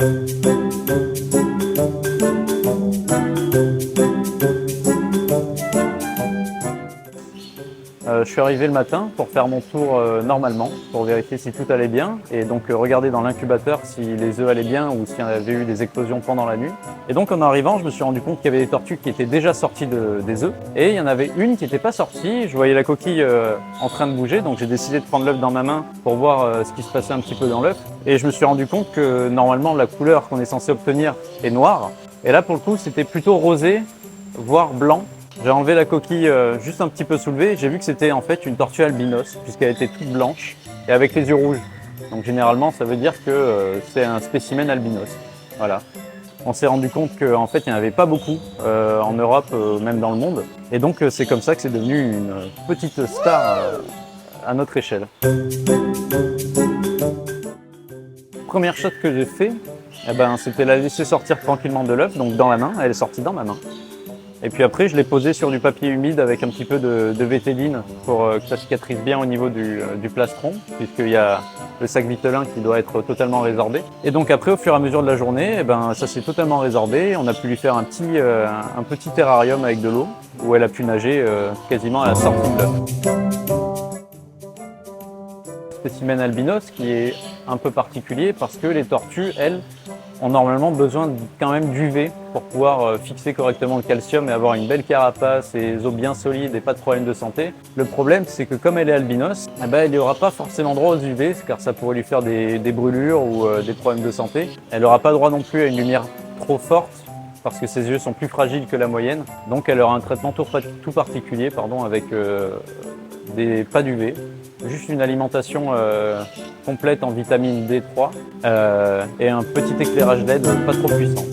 Je suis arrivé le matin pour faire mon tour normalement, pour vérifier si tout allait bien et donc regarder dans l'incubateur si les œufs allaient bien ou s'il y avait eu des éclosions pendant la nuit. Et donc en arrivant, je me suis rendu compte qu'il y avait des tortues qui étaient déjà sorties des œufs et il y en avait une qui n'était pas sortie. Je voyais la coquille en train de bouger, donc j'ai décidé de prendre l'œuf dans ma main pour voir ce qui se passait un petit peu dans l'œuf. Et je me suis rendu compte que normalement la couleur qu'on est censé obtenir est noire. Et là pour le coup c'était plutôt rosé, voire blanc. J'ai enlevé la coquille juste un petit peu soulevée. J'ai vu que c'était en fait une tortue albinos puisqu'elle était toute blanche et avec les yeux rouges. Donc généralement ça veut dire que c'est un spécimen albinos. Voilà. On s'est rendu compte qu'en fait il n'y en avait pas beaucoup en Europe, même dans le monde. Et donc c'est comme ça que c'est devenu une petite star à notre échelle. Première chose que j'ai fait, c'était la laisser sortir tranquillement de l'œuf, donc dans la main. Elle est sortie dans ma main. Et puis après, je l'ai posé sur du papier humide avec un petit peu de vétéline pour que ça cicatrise bien au niveau du plastron, puisqu'il y a le sac vitelin qui doit être totalement résorbé. Et donc après, au fur et à mesure de la journée, ça s'est totalement résorbé. On a pu lui faire un petit terrarium avec de l'eau où elle a pu nager quasiment à la sortie de l'œuf. Spécimen albinos qui est un peu particulier parce que les tortues, elles, ont normalement besoin quand même d'UV pour pouvoir fixer correctement le calcium et avoir une belle carapace et des os bien solides et pas de problème de santé. Le problème, c'est que comme elle est albinos, elle n'y aura pas forcément droit aux UV car ça pourrait lui faire des brûlures ou des problèmes de santé. Elle n'aura pas droit non plus à une lumière trop forte parce que ses yeux sont plus fragiles que la moyenne. Donc elle aura un traitement tout particulier avec pas d'UV. Juste une alimentation complète en vitamine D3 et un petit éclairage LED pas trop puissant.